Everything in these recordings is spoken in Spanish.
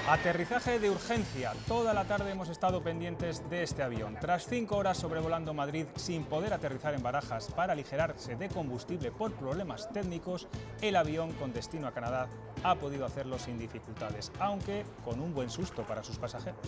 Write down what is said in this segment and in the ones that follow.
Aterrizaje de urgencia. Toda la tarde hemos estado pendientes de este avión. Tras 5 horas sobrevolando Madrid sin poder aterrizar en Barajas para aligerarse de combustible por problemas técnicos, el avión con destino a Canadá ha podido hacerlo sin dificultades, aunque con un buen susto para sus pasajeros.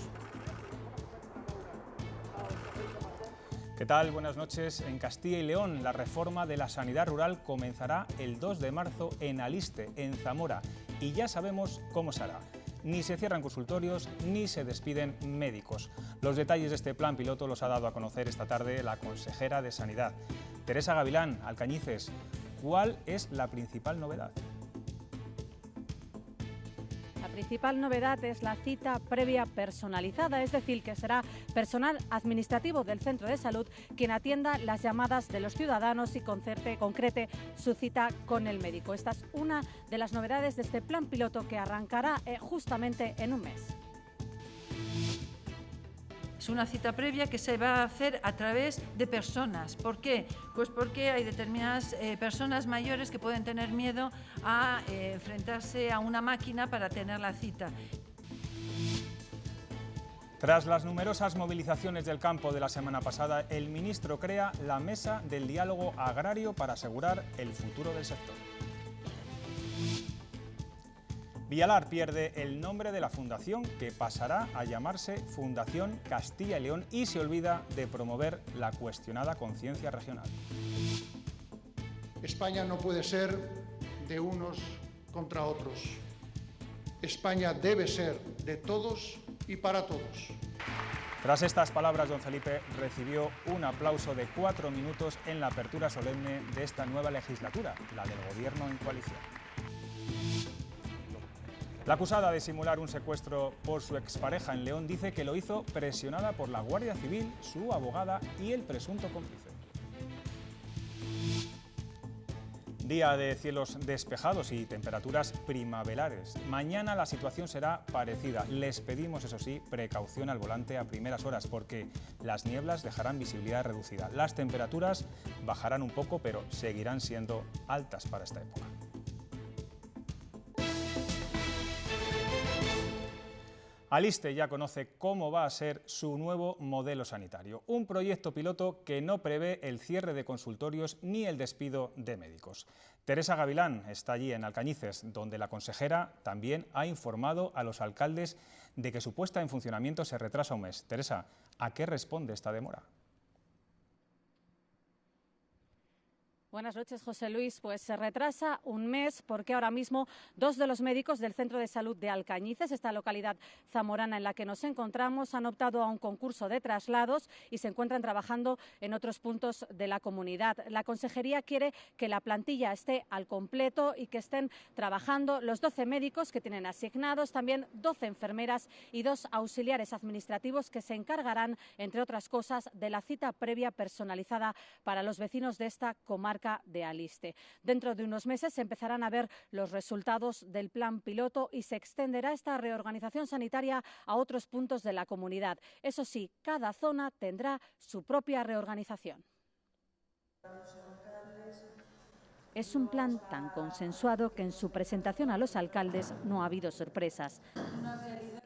¿Qué tal? Buenas noches. En Castilla y León, la reforma de la sanidad rural comenzará el 2 de marzo en Aliste, en Zamora, y ya sabemos cómo será. Ni se cierran consultorios ni se despiden médicos. Los detalles de este plan piloto los ha dado a conocer esta tarde la consejera de Sanidad. Teresa Gavilán, Alcañices, ¿cuál es la principal novedad? La principal novedad es la cita previa personalizada, es decir, que será personal administrativo del centro de salud quien atienda las llamadas de los ciudadanos y concrete su cita con el médico. Esta es una de las novedades de este plan piloto que arrancará justamente en un mes. Es una cita previa que se va a hacer a través de personas. ¿Por qué? Pues porque hay determinadas personas mayores que pueden tener miedo a enfrentarse a una máquina para tener la cita. Tras las numerosas movilizaciones del campo de la semana pasada, el ministro crea la Mesa del Diálogo Agrario para asegurar el futuro del sector. Villalar pierde el nombre de la fundación, que pasará a llamarse Fundación Castilla y León, y se olvida de promover la cuestionada conciencia regional. España no puede ser de unos contra otros. España debe ser de todos y para todos. Tras estas palabras, don Felipe recibió un aplauso de 4 minutos en la apertura solemne de esta nueva legislatura, la del Gobierno en coalición. La acusada de simular un secuestro por su expareja en León dice que lo hizo presionada por la Guardia Civil, su abogada y el presunto cómplice. Día de cielos despejados y temperaturas primaverales. Mañana la situación será parecida. Les pedimos, eso sí, precaución al volante a primeras horas porque las nieblas dejarán visibilidad reducida. Las temperaturas bajarán un poco, pero seguirán siendo altas para esta época. Aliste ya conoce cómo va a ser su nuevo modelo sanitario, un proyecto piloto que no prevé el cierre de consultorios ni el despido de médicos. Teresa Gavilán está allí en Alcañices, donde la consejera también ha informado a los alcaldes de que su puesta en funcionamiento se retrasa un mes. Teresa, ¿a qué responde esta demora? Buenas noches, José Luis. Pues se retrasa un mes porque ahora mismo 2 de los médicos del Centro de Salud de Alcañices, esta localidad zamorana en la que nos encontramos, han optado a un concurso de traslados y se encuentran trabajando en otros puntos de la comunidad. La Consejería quiere que la plantilla esté al completo y que estén trabajando los 12 médicos que tienen asignados, también 12 enfermeras y 2 auxiliares administrativos que se encargarán, entre otras cosas, de la cita previa personalizada para los vecinos de esta comarca de Aliste. Dentro de unos meses se empezarán a ver los resultados del plan piloto y se extenderá esta reorganización sanitaria a otros puntos de la comunidad. Eso sí, cada zona tendrá su propia reorganización. Es un plan tan consensuado que en su presentación a los alcaldes no ha habido sorpresas.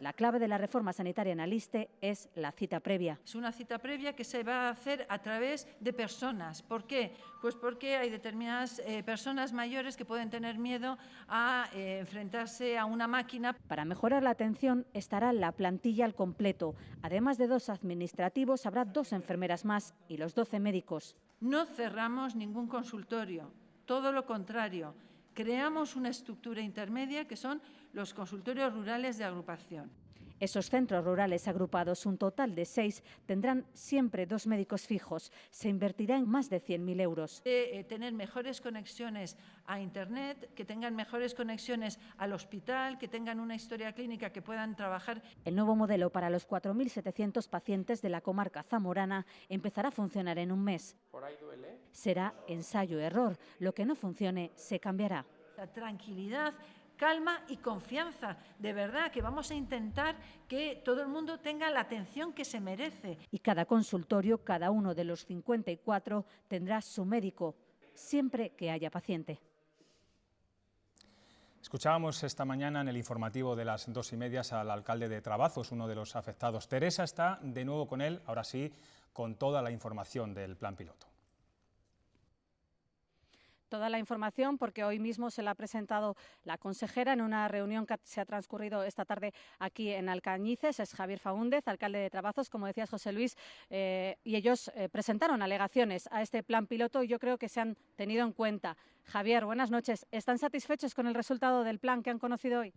La clave de la reforma sanitaria en Aliste es la cita previa. Es una cita previa que se va a hacer a través de personas. ¿Por qué? Pues porque hay determinadas personas mayores que pueden tener miedo a enfrentarse a una máquina. Para mejorar la atención estará la plantilla al completo. Además de 2 administrativos, habrá 2 enfermeras más y los 12 médicos. No cerramos ningún consultorio, todo lo contrario. Creamos una estructura intermedia que son los consultorios rurales de agrupación. Esos centros rurales agrupados, un total de 6, tendrán siempre 2 médicos fijos. Se invertirá en más de 100.000 euros. Tener mejores conexiones a Internet, que tengan mejores conexiones al hospital, que tengan una historia clínica, que puedan trabajar. El nuevo modelo para los 4.700 pacientes de la comarca zamorana empezará a funcionar en un mes. ¿Por ahí duele? Será ensayo-error. Lo que no funcione se cambiará. La tranquilidad, calma y confianza. De verdad que vamos a intentar que todo el mundo tenga la atención que se merece. Y cada consultorio, cada uno de los 54, tendrá su médico, siempre que haya paciente. Escuchábamos esta mañana en el informativo de las 2:30 al alcalde de Trabazos, uno de los afectados. Teresa está de nuevo con él, ahora sí, con toda la información del plan piloto. Toda la información, porque hoy mismo se la ha presentado la consejera en una reunión que se ha transcurrido esta tarde aquí en Alcañices. Es Javier Faúndez, alcalde de Trabazos, como decías, José Luis, y ellos presentaron alegaciones a este plan piloto y yo creo que se han tenido en cuenta. Javier, buenas noches. ¿Están satisfechos con el resultado del plan que han conocido hoy?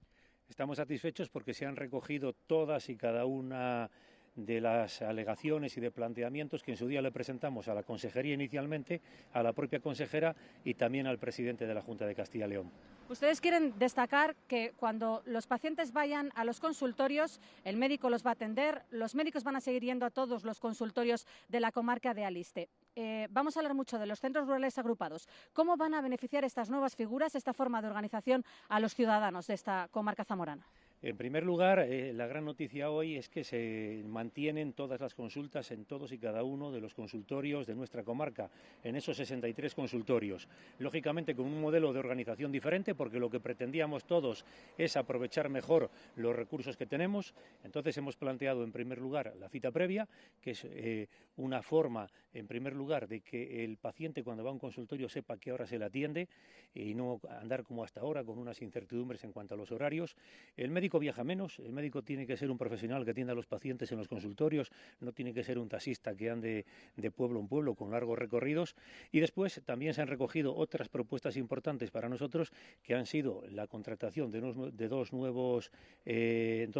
Estamos satisfechos porque se han recogido todas y cada una de las alegaciones y de planteamientos que en su día le presentamos a la consejería inicialmente, a la propia consejera y también al presidente de la Junta de Castilla y León. Ustedes quieren destacar que cuando los pacientes vayan a los consultorios, el médico los va a atender, los médicos van a seguir yendo a todos los consultorios de la comarca de Aliste. Vamos a hablar mucho de los centros rurales agrupados. ¿Cómo van a beneficiar estas nuevas figuras, esta forma de organización a los ciudadanos de esta comarca zamorana? En primer lugar, la gran noticia hoy es que se mantienen todas las consultas en todos y cada uno de los consultorios de nuestra comarca, en esos 63 consultorios. Lógicamente con un modelo de organización diferente, porque lo que pretendíamos todos es aprovechar mejor los recursos que tenemos. Entonces hemos planteado en primer lugar la cita previa, que es una forma, en primer lugar, de que el paciente cuando va a un consultorio sepa qué hora se le atiende y no andar como hasta ahora con unas incertidumbres en cuanto a los horarios. El médico viaja menos, el médico tiene que ser un profesional que atienda a los pacientes en los consultorios, no tiene que ser un taxista que ande de pueblo en pueblo con largos recorridos. Y después también se han recogido otras propuestas importantes para nosotros, que han sido la contratación de dos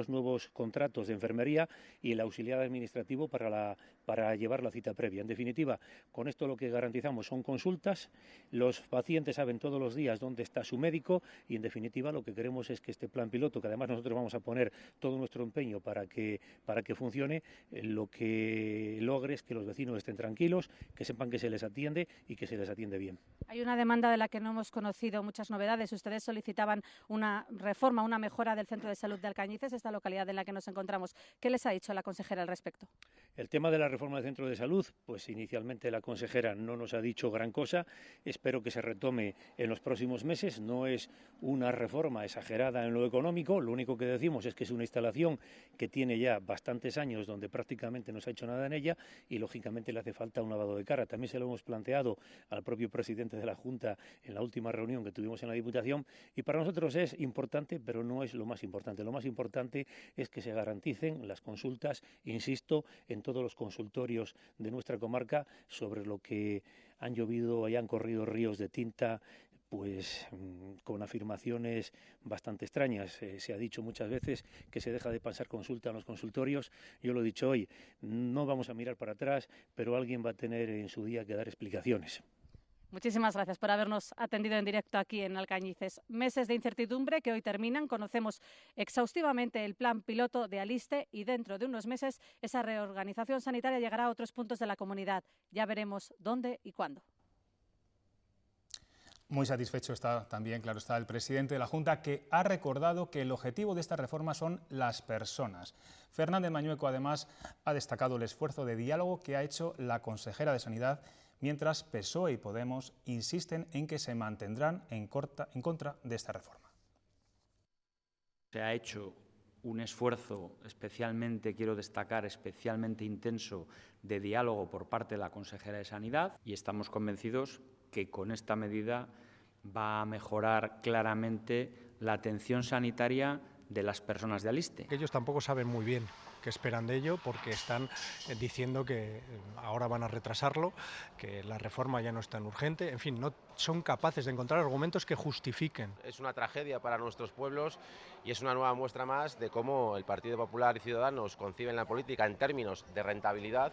nuevos contratos de enfermería y el auxiliar administrativo para llevar la cita previa. En definitiva, con esto lo que garantizamos son consultas, los pacientes saben todos los días dónde está su médico y en definitiva lo que queremos es que este plan piloto, que además nosotros vamos a poner todo nuestro empeño para que funcione, lo que logre es que los vecinos estén tranquilos, que sepan que se les atiende y que se les atiende bien. Hay una demanda de la que no hemos conocido muchas novedades. Ustedes solicitaban una reforma, una mejora del Centro de Salud de Alcañices, esta localidad en la que nos encontramos. ¿Qué les ha dicho la consejera al respecto? El tema de la reforma del Centro de Salud, pues inicialmente la consejera no nos ha dicho gran cosa. Espero que se retome en los próximos meses. No es una reforma exagerada en lo económico, lo único que decimos es que es una instalación que tiene ya bastantes años donde prácticamente no se ha hecho nada en ella y lógicamente le hace falta un lavado de cara. También se lo hemos planteado al propio presidente de la Junta en la última reunión que tuvimos en la Diputación y para nosotros es importante, pero no es lo más importante. Lo más importante es que se garanticen las consultas, insisto, en todos los consultorios de nuestra comarca, sobre lo que han llovido y han corrido ríos de tinta, pues con afirmaciones bastante extrañas. Se ha dicho muchas veces que se deja de pasar consulta en los consultorios. Yo lo he dicho hoy, no vamos a mirar para atrás, pero alguien va a tener en su día que dar explicaciones. Muchísimas gracias por habernos atendido en directo aquí en Alcañices. Meses de incertidumbre que hoy terminan. Conocemos exhaustivamente el plan piloto de Aliste y dentro de unos meses esa reorganización sanitaria llegará a otros puntos de la comunidad. Ya veremos dónde y cuándo. Muy satisfecho está también, claro está, el presidente de la Junta, que ha recordado que el objetivo de esta reforma son las personas. Fernández Mañueco, además, ha destacado el esfuerzo de diálogo que ha hecho la consejera de Sanidad, mientras PSOE y Podemos insisten en que se mantendrán en contra de esta reforma. Se ha hecho un esfuerzo especialmente, quiero destacar, especialmente intenso de diálogo por parte de la consejera de Sanidad y estamos convencidos que con esta medida va a mejorar claramente la atención sanitaria de las personas de Aliste. Ellos tampoco saben muy bien qué esperan de ello porque están diciendo que ahora van a retrasarlo, que la reforma ya no es tan urgente, en fin, no son capaces de encontrar argumentos que justifiquen. Es una tragedia para nuestros pueblos y es una nueva muestra más de cómo el Partido Popular y Ciudadanos conciben la política en términos de rentabilidad.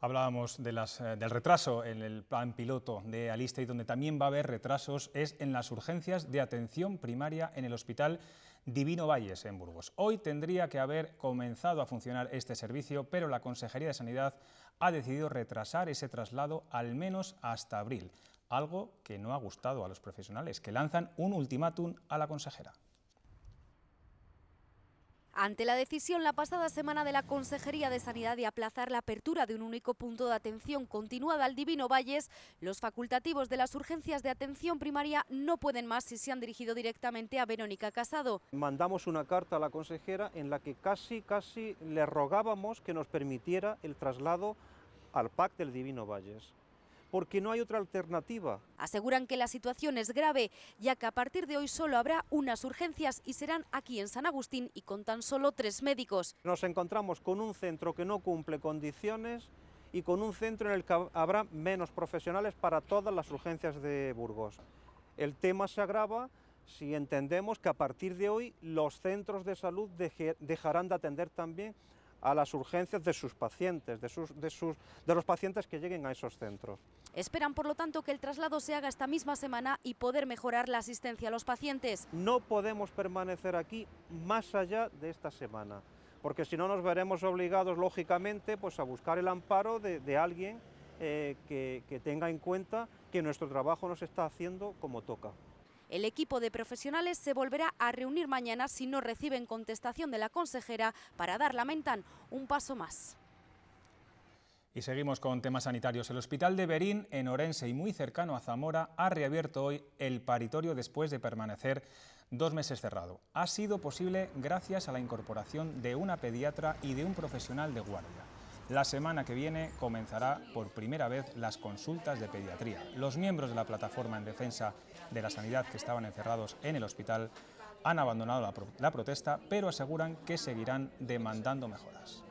Hablábamos de del retraso en el plan piloto de Aliste y donde también va a haber retrasos es en las urgencias de atención primaria en el Hospital Divino Valles en Burgos. Hoy tendría que haber comenzado a funcionar este servicio, pero la Consejería de Sanidad ha decidido retrasar ese traslado al menos hasta abril, algo que no ha gustado a los profesionales, que lanzan un ultimátum a la consejera. Ante la decisión la pasada semana de la Consejería de Sanidad de aplazar la apertura de un único punto de atención continuada al Divino Valles, los facultativos de las urgencias de atención primaria no pueden más y se han dirigido directamente a Verónica Casado. Mandamos una carta a la consejera en la que casi le rogábamos que nos permitiera el traslado al PAC del Divino Valles, porque no hay otra alternativa. Aseguran que la situación es grave, ya que a partir de hoy solo habrá unas urgencias y serán aquí en San Agustín y con tan solo 3 médicos. Nos encontramos con un centro que no cumple condiciones y con un centro en el que habrá menos profesionales para todas las urgencias de Burgos. El tema se agrava si entendemos que a partir de hoy los centros de salud dejarán de atender también a las urgencias de sus pacientes, de los pacientes que lleguen a esos centros. Esperan, por lo tanto, que el traslado se haga esta misma semana y poder mejorar la asistencia a los pacientes. No podemos permanecer aquí más allá de esta semana, porque si no nos veremos obligados, lógicamente, pues a buscar el amparo de alguien que tenga en cuenta que nuestro trabajo no se está haciendo como toca. El equipo de profesionales se volverá a reunir mañana si no reciben contestación de la consejera para dar, lamentan, un paso más. Y seguimos con temas sanitarios. El Hospital de Berín, en Orense y muy cercano a Zamora, ha reabierto hoy el paritorio después de permanecer 2 meses cerrado. Ha sido posible gracias a la incorporación de una pediatra y de un profesional de guardia. La semana que viene comenzará por primera vez las consultas de pediatría. Los miembros de la plataforma en defensa de la sanidad que estaban encerrados en el hospital han abandonado la protesta, pero aseguran que seguirán demandando mejoras.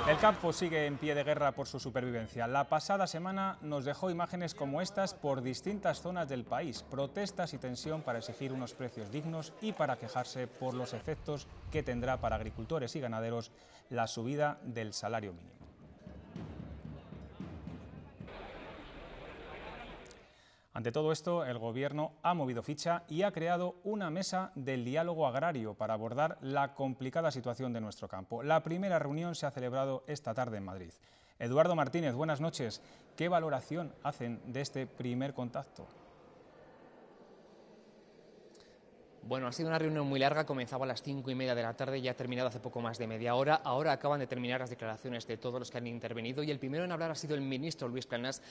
El campo sigue en pie de guerra por su supervivencia. La pasada semana nos dejó imágenes como estas por distintas zonas del país, protestas y tensión para exigir unos precios dignos y para quejarse por los efectos que tendrá para agricultores y ganaderos la subida del salario mínimo. Ante todo esto, el Gobierno ha movido ficha y ha creado una mesa del diálogo agrario para abordar la complicada situación de nuestro campo. La primera reunión se ha celebrado esta tarde en Madrid. Eduardo Martínez, buenas noches. ¿Qué valoración hacen de este primer contacto? Bueno, ha sido una reunión muy larga, comenzaba a las 5:30 de la tarde y ha terminado hace poco más de media hora. Ahora acaban de terminar las declaraciones de todos los que han intervenido y el primero en hablar ha sido el ministro Luis Planas,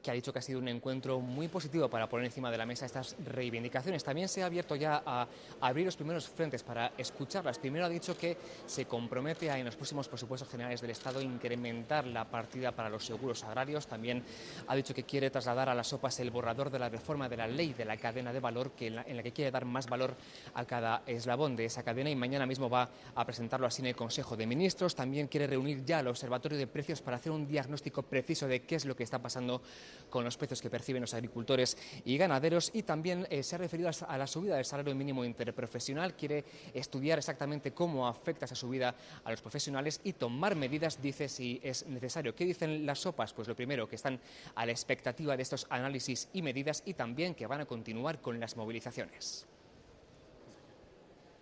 que ha dicho que ha sido un encuentro muy positivo para poner encima de la mesa estas reivindicaciones. También se ha abierto ya a abrir los primeros frentes para escucharlas. Primero ha dicho que se compromete a, en los próximos presupuestos generales del Estado, incrementar la partida para los seguros agrarios. También ha dicho que quiere trasladar a las sopas el borrador de la reforma de la ley de la cadena de valor, en la que quiere dar más valor a cada eslabón de esa cadena, y mañana mismo va a presentarlo así en el Consejo de Ministros. También quiere reunir ya al Observatorio de Precios para hacer un diagnóstico preciso de qué es lo que está pasando con los precios que perciben los agricultores y ganaderos, y también se ha referido a la subida del salario mínimo interprofesional. Quiere estudiar exactamente cómo afecta esa subida a los profesionales y tomar medidas, dice, si es necesario. ¿Qué dicen las sopas? Pues lo primero, que están a la expectativa de estos análisis y medidas, y también que van a continuar con las movilizaciones.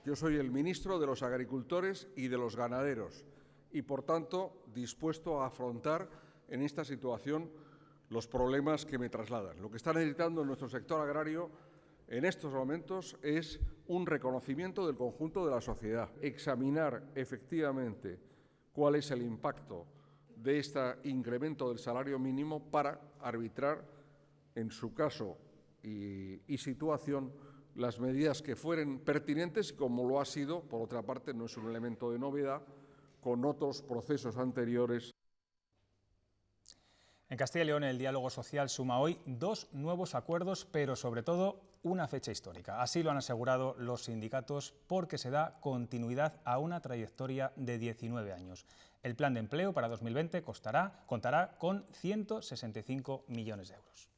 Yo soy el ministro de los agricultores y de los ganaderos y, por tanto, dispuesto a afrontar en esta situación los problemas que me trasladan. Lo que está necesitando nuestro sector agrario en estos momentos es un reconocimiento del conjunto de la sociedad, examinar efectivamente cuál es el impacto de este incremento del salario mínimo para arbitrar, en su caso y situación, las medidas que fueren pertinentes, como lo ha sido, por otra parte, no es un elemento de novedad, con otros procesos anteriores. En Castilla y León el diálogo social suma hoy 2 nuevos acuerdos, pero sobre todo una fecha histórica. Así lo han asegurado los sindicatos, porque se da continuidad a una trayectoria de 19 años. El plan de empleo para 2020 contará con 165 millones de euros.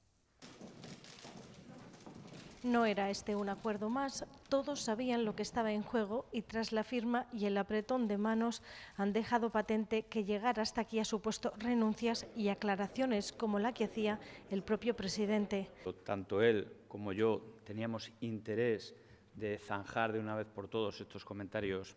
No era este un acuerdo más, todos sabían lo que estaba en juego y tras la firma y el apretón de manos han dejado patente que llegar hasta aquí ha supuesto renuncias y aclaraciones como la que hacía el propio presidente. Tanto él como yo teníamos interés de zanjar de una vez por todos estos comentarios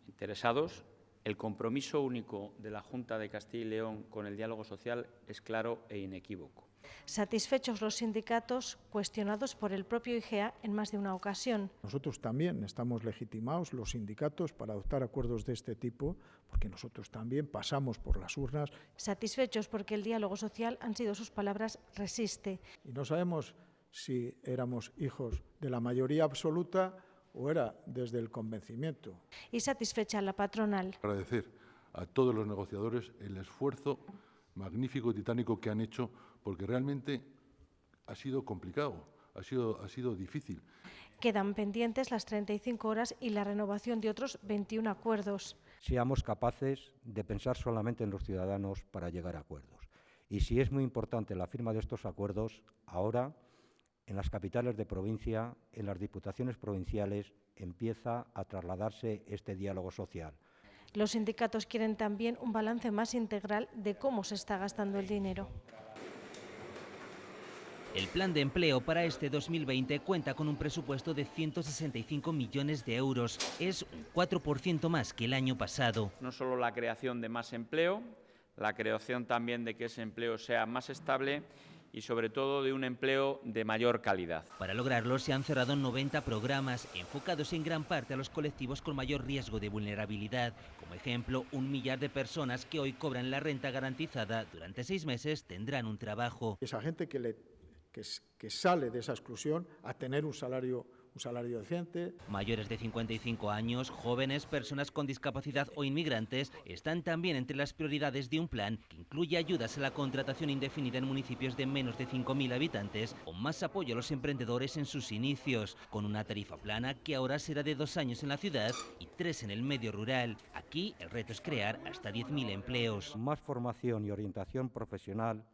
interesados, El compromiso único de la Junta de Castilla y León con el diálogo social es claro e inequívoco. Satisfechos los sindicatos, cuestionados por el propio IGEA en más de una ocasión. Nosotros también estamos legitimados, los sindicatos, para adoptar acuerdos de este tipo, porque nosotros también pasamos por las urnas. Satisfechos porque el diálogo social, han sido sus palabras, resiste. Y no sabemos si éramos hijos de la mayoría absoluta o era desde el convencimiento. Y satisfecha la patronal. Agradecer a todos los negociadores el esfuerzo magnífico y titánico que han hecho, porque realmente ha sido complicado, ha sido difícil. Quedan pendientes las 35 horas y la renovación de otros 21 acuerdos. Seamos capaces de pensar solamente en los ciudadanos para llegar a acuerdos. Y si es muy importante la firma de estos acuerdos, ahora en las capitales de provincia, en las diputaciones provinciales, empieza a trasladarse este diálogo social. Los sindicatos quieren también un balance más integral de cómo se está gastando el dinero. El plan de empleo para este 2020 cuenta con un presupuesto de 165 millones de euros. Es un 4% más que el año pasado. No solo la creación de más empleo, la creación también de que ese empleo sea más estable y sobre todo de un empleo de mayor calidad. Para lograrlo se han cerrado 90 programas enfocados en gran parte a los colectivos con mayor riesgo de vulnerabilidad. Como ejemplo, 1 millar de personas que hoy cobran la renta garantizada durante 6 meses tendrán un trabajo. Esa gente que sale de esa exclusión a tener un salario decente. Mayores de 55 años, jóvenes, personas con discapacidad o inmigrantes están también entre las prioridades de un plan que incluye ayudas a la contratación indefinida en municipios de menos de 5.000 habitantes o más apoyo a los emprendedores en sus inicios, con una tarifa plana que ahora será de 2 años en la ciudad y 3 en el medio rural. Aquí el reto es crear hasta 10.000 empleos. Más formación y orientación profesional,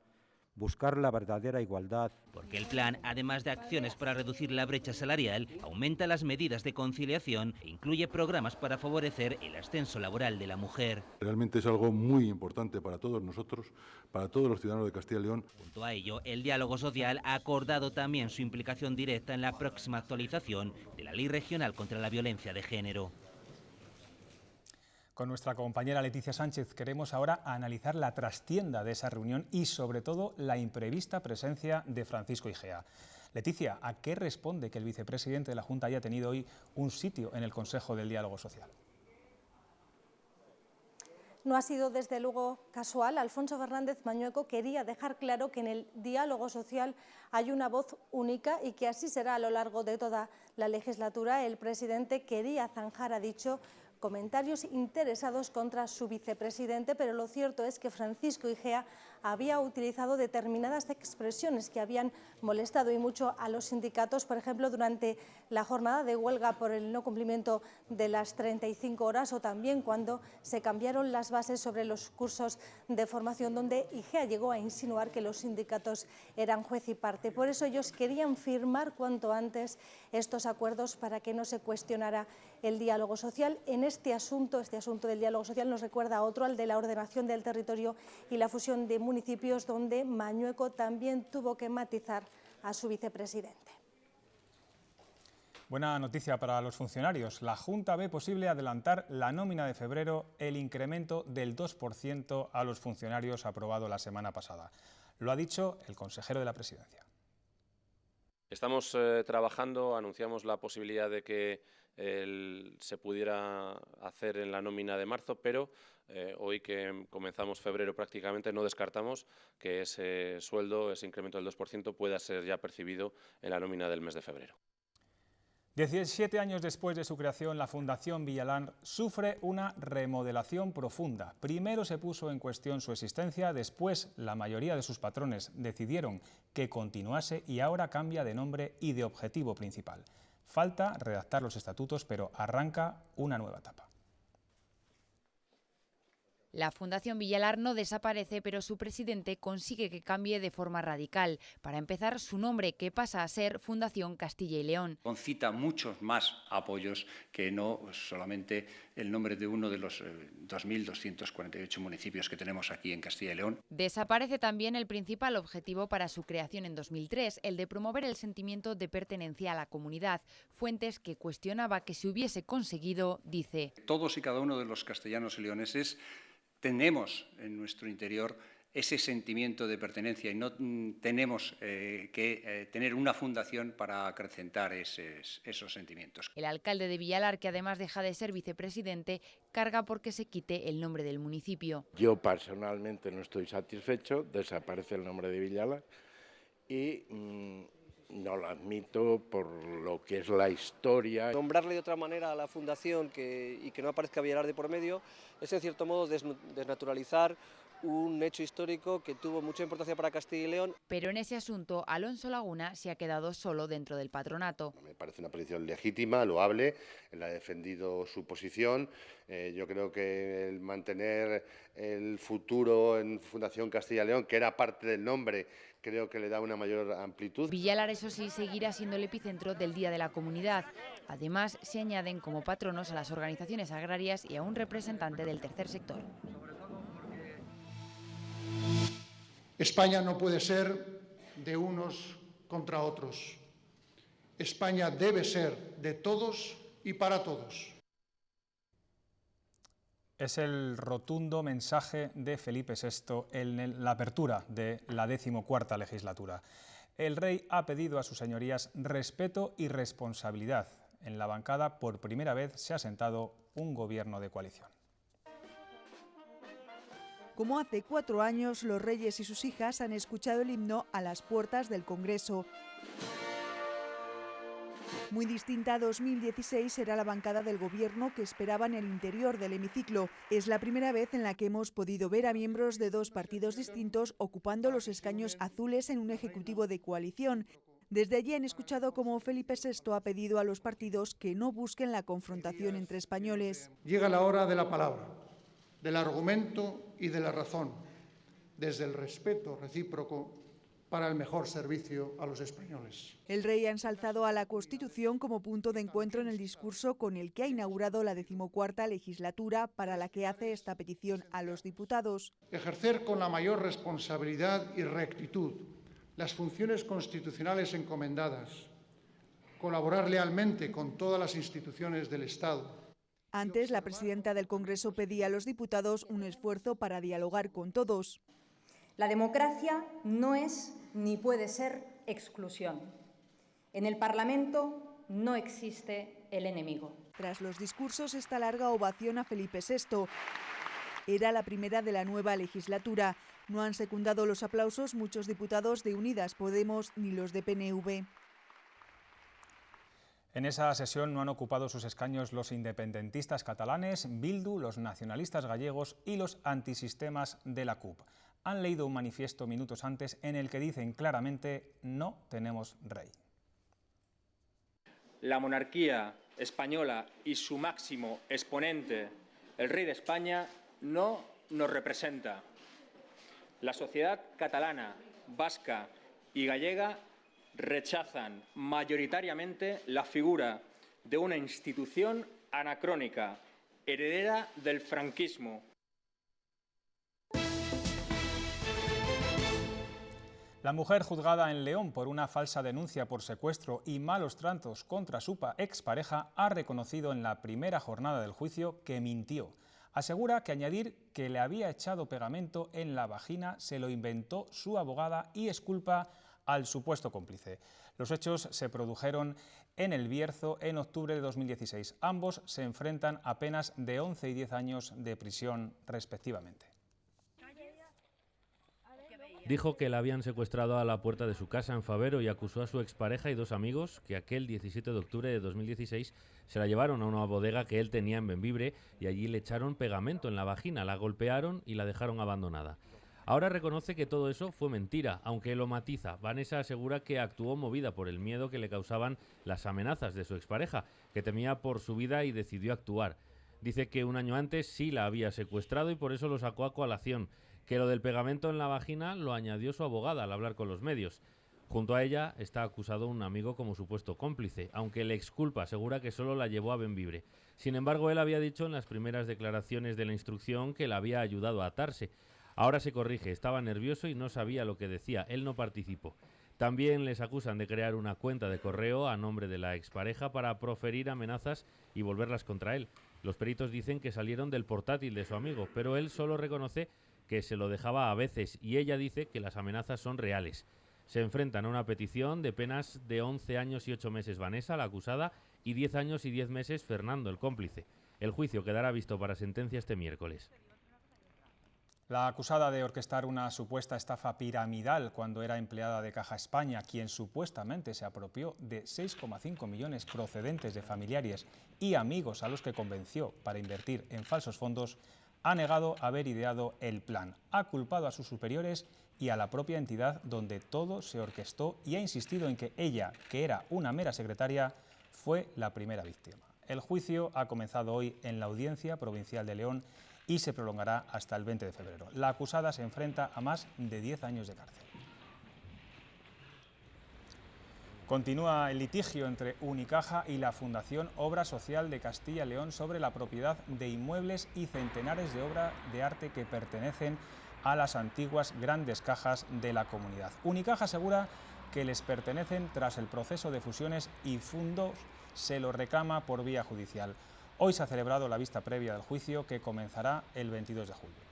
buscar la verdadera igualdad. Porque el plan, además de acciones para reducir la brecha salarial, aumenta las medidas de conciliación e incluye programas para favorecer el ascenso laboral de la mujer. Realmente es algo muy importante para todos nosotros, para todos los ciudadanos de Castilla y León. Junto a ello, el diálogo social ha acordado también su implicación directa en la próxima actualización de la Ley Regional contra la Violencia de Género. Con nuestra compañera Leticia Sánchez queremos ahora analizar la trastienda de esa reunión y sobre todo la imprevista presencia de Francisco Igea. Leticia, ¿a qué responde que el vicepresidente de la Junta haya tenido hoy un sitio en el Consejo del Diálogo Social? No ha sido desde luego casual. Alfonso Fernández Mañueco quería dejar claro que en el diálogo social hay una voz única y que así será a lo largo de toda la legislatura. El presidente quería zanjar, ha dicho, comentarios interesados contra su vicepresidente, pero lo cierto es que Francisco Igea había utilizado determinadas expresiones que habían molestado y mucho a los sindicatos, por ejemplo, durante la jornada de huelga por el no cumplimiento de las 35 horas o también cuando se cambiaron las bases sobre los cursos de formación, donde Igea llegó a insinuar que los sindicatos eran juez y parte. Por eso ellos querían firmar cuanto antes estos acuerdos para que no se cuestionara el diálogo social. En este asunto del diálogo social nos recuerda a otro, al de la ordenación del territorio y la fusión de municipios, donde Mañueco también tuvo que matizar a su vicepresidente. Buena noticia para los funcionarios. La Junta ve posible adelantar la nómina de febrero, el incremento del 2% a los funcionarios aprobado la semana pasada. Lo ha dicho el consejero de la Presidencia. Estamos trabajando, anunciamos la posibilidad de que se pudiera hacer en la nómina de marzo, pero hoy que comenzamos febrero prácticamente no descartamos que ese sueldo, ese incremento del 2% pueda ser ya percibido en la nómina del mes de febrero. 17 años después de su creación, la Fundación Villalar sufre una remodelación profunda. Primero se puso en cuestión su existencia, después la mayoría de sus patrones decidieron que continuase y ahora cambia de nombre y de objetivo principal. Falta redactar los estatutos, pero arranca una nueva etapa. La Fundación Villalar no desaparece, pero su presidente consigue que cambie de forma radical. Para empezar, su nombre, que pasa a ser Fundación Castilla y León. Concita muchos más apoyos que no solamente el nombre de uno de los 2.248 municipios que tenemos aquí en Castilla y León. Desaparece también el principal objetivo para su creación en 2003, el de promover el sentimiento de pertenencia a la comunidad. Fuentes, que cuestionaba que se hubiese conseguido, dice: Todos y cada uno de los castellanos y leoneses tenemos en nuestro interior ese sentimiento de pertenencia y no tenemos que tener una fundación para acrecentar esos sentimientos. El alcalde de Villalar, que además deja de ser vicepresidente, carga porque se quite el nombre del municipio. Yo personalmente no estoy satisfecho, desaparece el nombre de Villalar y no lo admito por lo que es la historia. Nombrarle de otra manera a la fundación y que no aparezca Villalar de por medio es en cierto modo desnaturalizar un hecho histórico que tuvo mucha importancia para Castilla y León. Pero en ese asunto, Alonso Laguna se ha quedado solo dentro del patronato. Me parece una posición legítima, loable, él ha defendido su posición. Yo creo que el mantener el futuro en Fundación Castilla y León, que era parte del nombre, creo que le da una mayor amplitud. Villalar, eso sí, seguirá siendo el epicentro del Día de la Comunidad. Además, se añaden como patronos a las organizaciones agrarias y a un representante del tercer sector. España no puede ser de unos contra otros. España debe ser de todos y para todos. Es el rotundo mensaje de Felipe VI en la apertura de la 14ª legislatura. El rey ha pedido a sus señorías respeto y responsabilidad. En la bancada, por primera vez, se ha sentado un gobierno de coalición. Como hace 4 años, los reyes y sus hijas han escuchado el himno a las puertas del Congreso. Muy distinta a 2016 será la bancada del Gobierno que esperaba en el interior del hemiciclo. Es la primera vez en la que hemos podido ver a miembros de 2 partidos distintos ocupando los escaños azules en un ejecutivo de coalición. Desde allí han escuchado cómo Felipe VI ha pedido a los partidos que no busquen la confrontación entre españoles. Llega la hora de la palabra, del argumento y de la razón, desde el respeto recíproco para el mejor servicio a los españoles. El rey ha ensalzado a la Constitución como punto de encuentro en el discurso con el que ha inaugurado la 14ª legislatura, para la que hace esta petición a los diputados. Ejercer con la mayor responsabilidad y rectitud las funciones constitucionales encomendadas, colaborar lealmente con todas las instituciones del Estado. Antes, la presidenta del Congreso pedía a los diputados un esfuerzo para dialogar con todos. La democracia no es ni puede ser exclusión. En el Parlamento no existe el enemigo. Tras los discursos, esta larga ovación a Felipe VI. Era la primera de la nueva legislatura. No han secundado los aplausos muchos diputados de Unidas Podemos ni los de PNV. En esa sesión no han ocupado sus escaños los independentistas catalanes, Bildu, los nacionalistas gallegos y los antisistemas de la CUP. Han leído un manifiesto minutos antes en el que dicen claramente: no tenemos rey. La monarquía española y su máximo exponente, el rey de España, no nos representa. La sociedad catalana, vasca y gallega rechazan mayoritariamente la figura de una institución anacrónica, heredera del franquismo. La mujer juzgada en León por una falsa denuncia por secuestro y malos tratos contra su expareja ha reconocido en la primera jornada del juicio que mintió. Asegura que añadir que le había echado pegamento en la vagina se lo inventó su abogada y exculpa al supuesto cómplice. Los hechos se produjeron en El Bierzo en octubre de 2016. Ambos se enfrentan a penas de 11 y 10 años de prisión respectivamente. Dijo que la habían secuestrado a la puerta de su casa en Favero y acusó a su expareja y 2 amigos que aquel 17 de octubre de 2016 se la llevaron a una bodega que él tenía en Bembibre y allí le echaron pegamento en la vagina, la golpearon y la dejaron abandonada. Ahora reconoce que todo eso fue mentira, aunque lo matiza. Vanessa asegura que actuó movida por el miedo que le causaban las amenazas de su expareja, que temía por su vida y decidió actuar. Dice que un año antes sí la había secuestrado y por eso lo sacó a colación, que lo del pegamento en la vagina lo añadió su abogada al hablar con los medios. Junto a ella está acusado un amigo como supuesto cómplice, aunque el exculpa asegura que solo la llevó a Bembibre. Sin embargo, él había dicho en las primeras declaraciones de la instrucción que la había ayudado a atarse. Ahora se corrige, estaba nervioso y no sabía lo que decía, él no participó. También les acusan de crear una cuenta de correo a nombre de la expareja para proferir amenazas y volverlas contra él. Los peritos dicen que salieron del portátil de su amigo, pero él solo reconoce que se lo dejaba a veces y ella dice que las amenazas son reales. Se enfrentan a una petición de penas de 11 años y 8 meses Vanessa, la acusada, y 10 años y 10 meses Fernando, el cómplice. El juicio quedará visto para sentencia este miércoles. La acusada de orquestar una supuesta estafa piramidal cuando era empleada de Caja España, quien supuestamente se apropió de 6,5 millones procedentes de familiares y amigos a los que convenció para invertir en falsos fondos, ha negado haber ideado el plan. Ha culpado a sus superiores y a la propia entidad donde todo se orquestó y ha insistido en que ella, que era una mera secretaria, fue la primera víctima. El juicio ha comenzado hoy en la Audiencia Provincial de León y se prolongará hasta el 20 de febrero. La acusada se enfrenta a más de 10 años de cárcel. Continúa el litigio entre Unicaja y la Fundación Obra Social de Castilla y León sobre la propiedad de inmuebles y centenares de obras de arte que pertenecen a las antiguas grandes cajas de la comunidad. Unicaja asegura que les pertenecen tras el proceso de fusiones y Fundos se lo reclama por vía judicial. Hoy se ha celebrado la vista previa del juicio que comenzará el 22 de julio.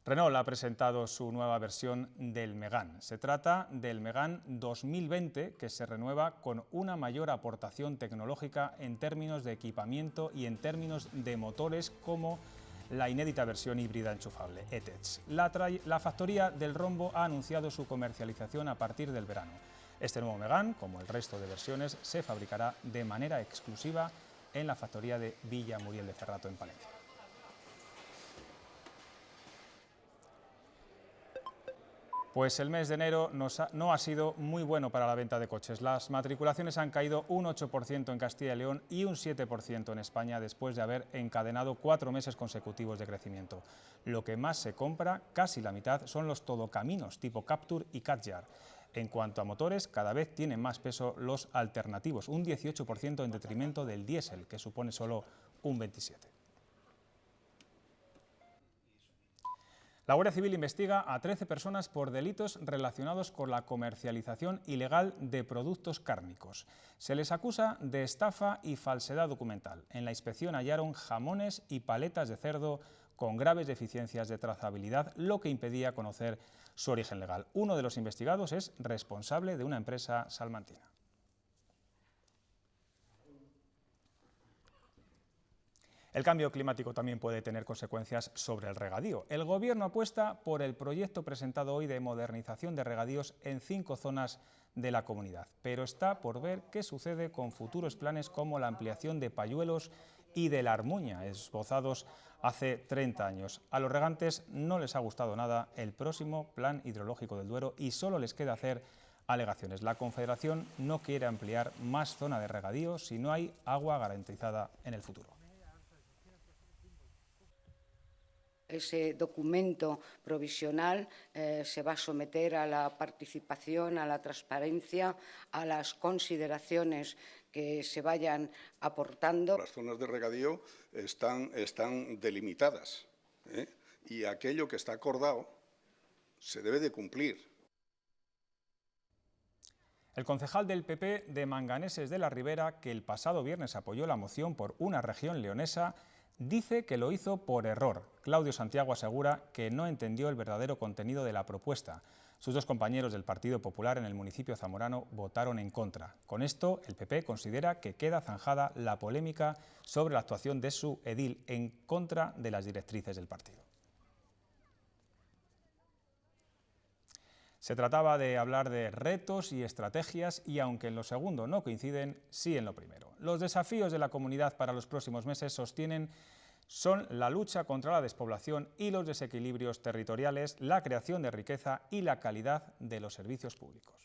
Renault ha presentado su nueva versión del Megane. Se trata del Megane 2020, que se renueva con una mayor aportación tecnológica en términos de equipamiento y en términos de motores, como la inédita versión híbrida enchufable, E-Tech. La factoría del Rombo ha anunciado su comercialización a partir del verano. Este nuevo Megane, como el resto de versiones, se fabricará de manera exclusiva en la factoría de Villa Muriel de Cerrato, en Palencia. Pues el mes de enero no ha sido muy bueno para la venta de coches. Las matriculaciones han caído un 8% en Castilla y León y un 7% en España, después de haber encadenado 4 meses consecutivos de crecimiento. Lo que más se compra, casi la mitad, son los todocaminos tipo Captur y Kadjar. En cuanto a motores, cada vez tienen más peso los alternativos, un 18% en detrimento del diésel, que supone solo un 27%. La Guardia Civil investiga a 13 personas por delitos relacionados con la comercialización ilegal de productos cárnicos. Se les acusa de estafa y falsedad documental. En la inspección hallaron jamones y paletas de cerdo con graves deficiencias de trazabilidad, lo que impedía conocer su origen legal. Uno de los investigados es responsable de una empresa salmantina. El cambio climático también puede tener consecuencias sobre el regadío. El Gobierno apuesta por el proyecto presentado hoy de modernización de regadíos en 5 zonas de la comunidad, pero está por ver qué sucede con futuros planes como la ampliación de Payuelos y de la Armuña, esbozados hace 30 años. A los regantes no les ha gustado nada el próximo plan hidrológico del Duero y solo les queda hacer alegaciones. La Confederación no quiere ampliar más zona de regadío si no hay agua garantizada en el futuro. Ese documento provisional se va a someter a la participación, a la transparencia, a las consideraciones que se vayan aportando. Las zonas de regadío están delimitadas, y aquello que está acordado se debe de cumplir. El concejal del PP de Manganeses de la Ribera, que el pasado viernes apoyó la moción por una región leonesa, dice que lo hizo por error. Claudio Santiago asegura que no entendió el verdadero contenido de la propuesta. Sus 2 compañeros del Partido Popular en el municipio zamorano votaron en contra. Con esto, el PP considera que queda zanjada la polémica sobre la actuación de su edil en contra de las directrices del partido. Se trataba de hablar de retos y estrategias y, aunque en lo segundo no coinciden, sí en lo primero. Los desafíos de la comunidad para los próximos meses son la lucha contra la despoblación y los desequilibrios territoriales, la creación de riqueza y la calidad de los servicios públicos.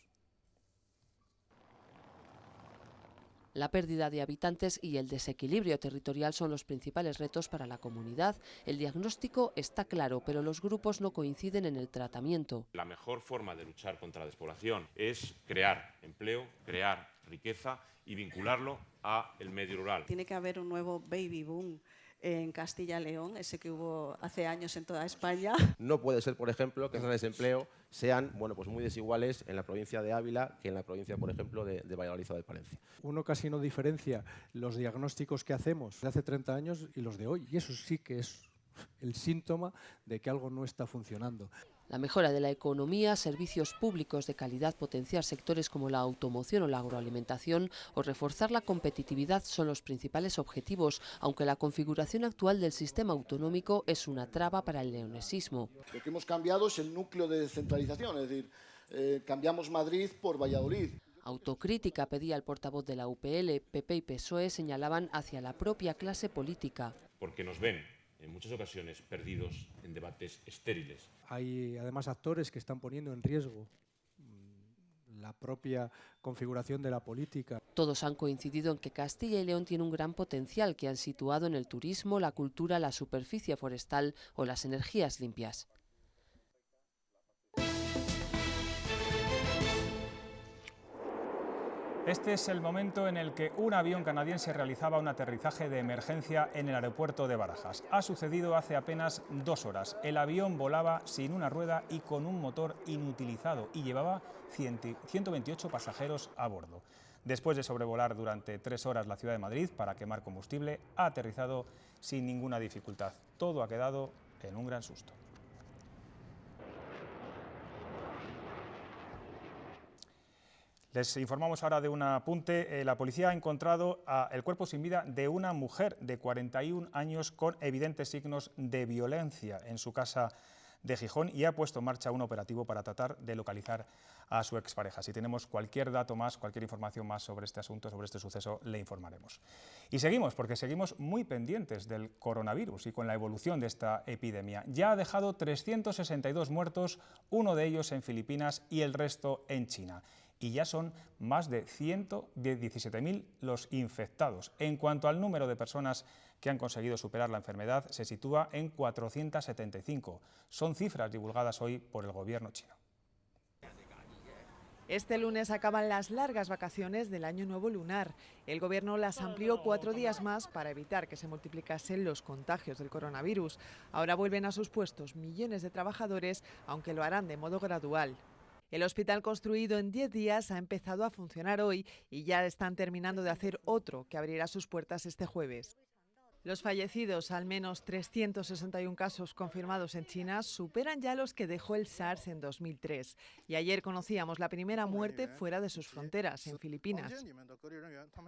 La pérdida de habitantes y el desequilibrio territorial son los principales retos para la comunidad. El diagnóstico está claro, pero los grupos no coinciden en el tratamiento. La mejor forma de luchar contra la despoblación es crear empleo, crear riqueza y vincularlo al medio rural. Tiene que haber un nuevo baby boom en Castilla y León, ese que hubo hace años en toda España. No puede ser, por ejemplo, que las tasas de desempleo sean pues muy desiguales en la provincia de Ávila que en la provincia, por ejemplo, de Valladolid o de Palencia. Uno casi no diferencia los diagnósticos que hacemos de hace 30 años y los de hoy, y eso sí que es el síntoma de que algo no está funcionando. La mejora de la economía, servicios públicos de calidad, potenciar sectores como la automoción o la agroalimentación o reforzar la competitividad son los principales objetivos, aunque la configuración actual del sistema autonómico es una traba para el leonesismo. Lo que hemos cambiado es el núcleo de descentralización, es decir, cambiamos Madrid por Valladolid. Autocrítica pedía el portavoz de la UPL. PP y PSOE señalaban hacia la propia clase política. Porque nos ven en muchas ocasiones perdidos en debates estériles. Hay además actores que están poniendo en riesgo la propia configuración de la política. Todos han coincidido en que Castilla y León tiene un gran potencial que han situado en el turismo, la cultura, la superficie forestal o las energías limpias. Este es el momento en el que un avión canadiense realizaba un aterrizaje de emergencia en el aeropuerto de Barajas. Ha sucedido hace apenas 2 horas. El avión volaba sin una rueda y con un motor inutilizado y llevaba 128 pasajeros a bordo. Después de sobrevolar durante 3 horas la ciudad de Madrid para quemar combustible, ha aterrizado sin ninguna dificultad. Todo ha quedado en un gran susto. Les informamos ahora de un apunte. La policía ha encontrado el cuerpo sin vida de una mujer de 41 años con evidentes signos de violencia en su casa de Gijón y ha puesto en marcha un operativo para tratar de localizar a su expareja. Si tenemos cualquier dato más, cualquier información más sobre este asunto, sobre este suceso, le informaremos. Y seguimos, porque seguimos muy pendientes del coronavirus y con la evolución de esta epidemia. Ya ha dejado 362 muertos, uno de ellos en Filipinas y el resto en China. Y ya son más de 17.000 los infectados. En cuanto al número de personas que han conseguido superar la enfermedad, se sitúa en 475. Son cifras divulgadas hoy por el gobierno chino. Este lunes acaban las largas vacaciones del Año Nuevo lunar. El Gobierno las amplió 4 días más para evitar que se multiplicasen los contagios del coronavirus. Ahora vuelven a sus puestos millones de trabajadores, aunque lo harán de modo gradual. El hospital construido en 10 días ha empezado a funcionar hoy y ya están terminando de hacer otro que abrirá sus puertas este jueves. Los fallecidos, al menos 361 casos confirmados en China, superan ya los que dejó el SARS en 2003. Y ayer conocíamos la primera muerte fuera de sus fronteras, en Filipinas.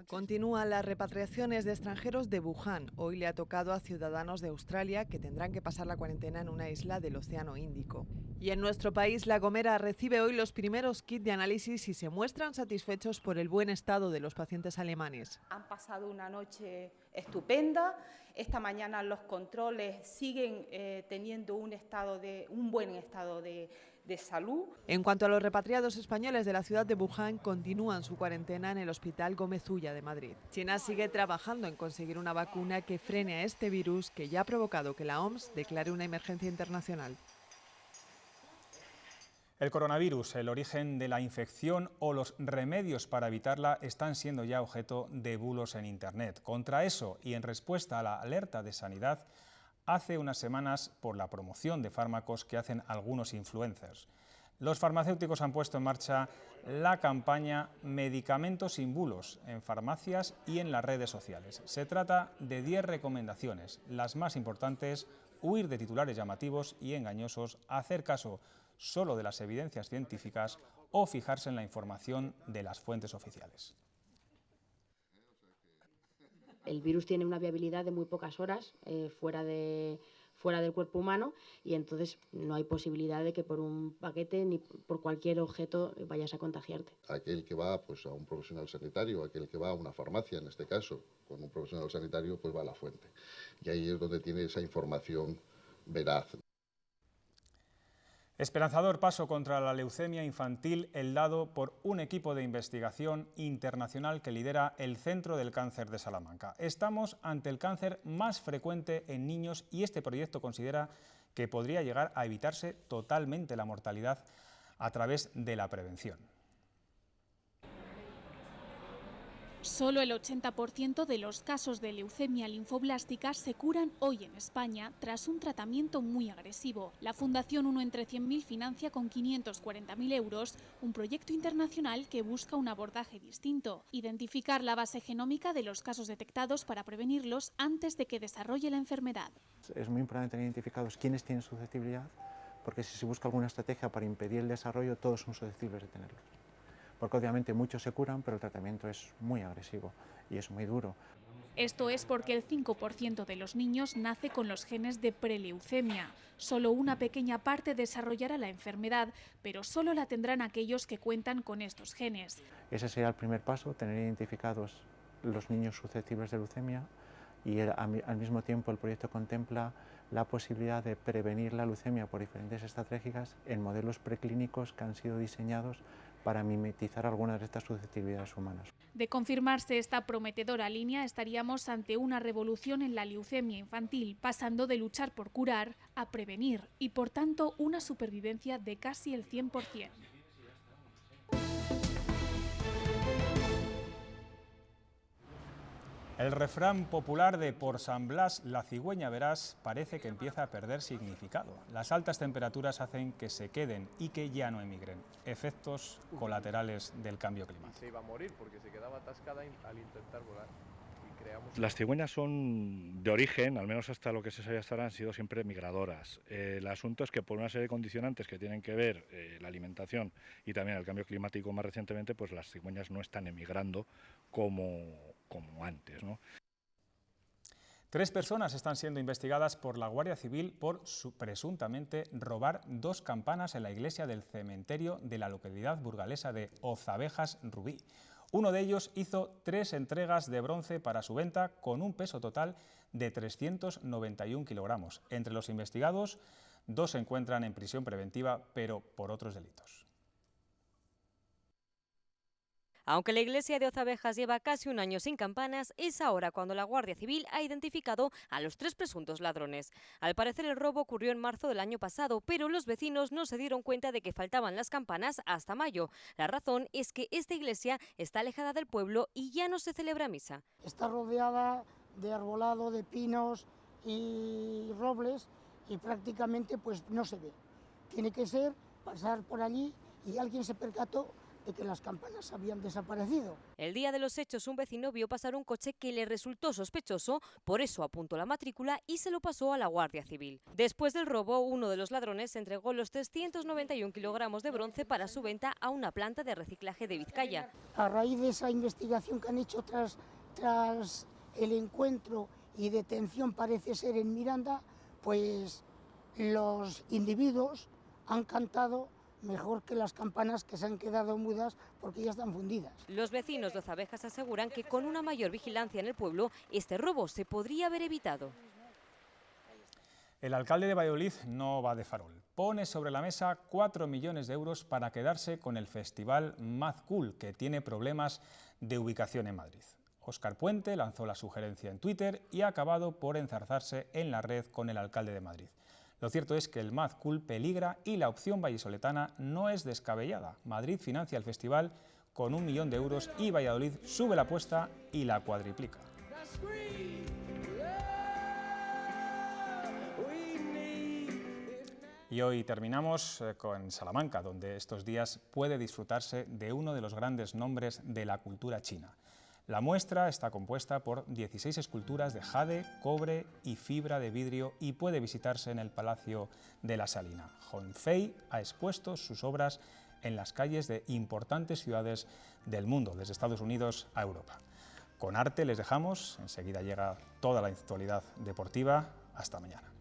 Continúan las repatriaciones de extranjeros de Wuhan. Hoy le ha tocado a ciudadanos de Australia que tendrán que pasar la cuarentena en una isla del Océano Índico. Y en nuestro país, La Gomera recibe hoy los primeros kits de análisis y se muestran satisfechos por el buen estado de los pacientes alemanes. Han pasado una noche estupenda. Esta mañana los controles siguen teniendo un buen estado de salud. En cuanto a los repatriados españoles de la ciudad de Wuhan, continúan su cuarentena en el Hospital Gómez Ulla de Madrid. China sigue trabajando en conseguir una vacuna que frene a este virus que ya ha provocado que la OMS declare una emergencia internacional. El coronavirus, el origen de la infección o los remedios para evitarla están siendo ya objeto de bulos en Internet. Contra eso y en respuesta a la alerta de Sanidad, hace unas semanas por la promoción de fármacos que hacen algunos influencers. Los farmacéuticos han puesto en marcha la campaña Medicamentos sin bulos en farmacias y en las redes sociales. Se trata de 10 recomendaciones, las más importantes: huir de titulares llamativos y engañosos, hacer caso solo de las evidencias científicas o fijarse en la información de las fuentes oficiales. El virus tiene una viabilidad de muy pocas horas fuera del cuerpo humano y entonces no hay posibilidad de que por un paquete ni por cualquier objeto vayas a contagiarte. Aquel que va pues, a un profesional sanitario, aquel que va a una farmacia, en este caso, con un profesional sanitario, pues va a la fuente. Y ahí es donde tiene esa información veraz. Esperanzador paso contra la leucemia infantil el dado por un equipo de investigación internacional que lidera el Centro del Cáncer de Salamanca. Estamos ante el cáncer más frecuente en niños y este proyecto considera que podría llegar a evitarse totalmente la mortalidad a través de la prevención. Solo el 80% de los casos de leucemia linfoblástica se curan hoy en España tras un tratamiento muy agresivo. La Fundación 1 entre 100.000 financia con 540.000 euros un proyecto internacional que busca un abordaje distinto, identificar la base genómica de los casos detectados para prevenirlos antes de que desarrolle la enfermedad. Es muy importante tener identificados quiénes tienen susceptibilidad, porque si se busca alguna estrategia para impedir el desarrollo, todos son susceptibles de tenerlo. Porque obviamente muchos se curan, pero el tratamiento es muy agresivo y es muy duro. Esto es porque el 5% de los niños nace con los genes de preleucemia. Solo una pequeña parte desarrollará la enfermedad, pero solo la tendrán aquellos que cuentan con estos genes. Ese sería el primer paso, tener identificados los niños susceptibles de leucemia y al mismo tiempo el proyecto contempla la posibilidad de prevenir la leucemia por diferentes estrategias en modelos preclínicos que han sido diseñados para mimetizar algunas de estas susceptibilidades humanas. De confirmarse esta prometedora línea, estaríamos ante una revolución en la leucemia infantil, pasando de luchar por curar a prevenir y, por tanto, una supervivencia de casi el 100%. El refrán popular de por San Blas la cigüeña verás parece que empieza a perder significado. Las altas temperaturas hacen que se queden y que ya no emigren. Efectos colaterales del cambio climático. Se iba a morir porque se quedaba atascada al intentar volar. Las cigüeñas son de origen, al menos hasta lo que se sabe hasta ahora, han sido siempre migradoras. El asunto es que por una serie de condicionantes que tienen que ver la alimentación y también el cambio climático más recientemente, pues las cigüeñas no están emigrando como antes, ¿no? 3 personas están siendo investigadas por la Guardia Civil por presuntamente robar 2 campanas en la iglesia del cementerio de la localidad burgalesa de Ozabejas Rubí. Uno de ellos hizo 3 entregas de bronce para su venta con un peso total de 391 kilogramos. Entre los investigados, 2 se encuentran en prisión preventiva, pero por otros delitos. Aunque la iglesia de Ozabejas lleva casi un año sin campanas, es ahora cuando la Guardia Civil ha identificado a los 3 presuntos ladrones. Al parecer el robo ocurrió en marzo del año pasado, pero los vecinos no se dieron cuenta de que faltaban las campanas hasta mayo. La razón es que esta iglesia está alejada del pueblo y ya no se celebra misa. Está rodeada de arbolado, de pinos y robles y prácticamente pues no se ve. Tiene que ser pasar por allí y alguien se percató de que las campanas habían desaparecido. El día de los hechos, un vecino vio pasar un coche que le resultó sospechoso, por eso apuntó la matrícula y se lo pasó a la Guardia Civil. Después del robo, uno de los ladrones entregó los 391 kilogramos de bronce para su venta a una planta de reciclaje de Vizcaya. A raíz de esa investigación que han hecho tras el encuentro y detención, parece ser en Miranda, pues los individuos han cantado mejor que las campanas que se han quedado mudas porque ya están fundidas. Los vecinos de Ozabejas aseguran que con una mayor vigilancia en el pueblo, este robo se podría haber evitado. El alcalde de Valladolid no va de farol. Pone sobre la mesa 4 millones de euros para quedarse con el festival Mad Cool, que tiene problemas de ubicación en Madrid. Óscar Puente lanzó la sugerencia en Twitter y ha acabado por enzarzarse en la red con el alcalde de Madrid. Lo cierto es que el Mad Cool peligra y la opción vallisoletana no es descabellada. Madrid financia el festival con 1 millón de euros y Valladolid sube la apuesta y la cuadriplica. Y hoy terminamos con Salamanca, donde estos días puede disfrutarse de uno de los grandes nombres de la cultura china. La muestra está compuesta por 16 esculturas de jade, cobre y fibra de vidrio y puede visitarse en el Palacio de la Salina. Hong Fei ha expuesto sus obras en las calles de importantes ciudades del mundo, desde Estados Unidos a Europa. Con arte les dejamos, enseguida llega toda la actualidad deportiva. Hasta mañana.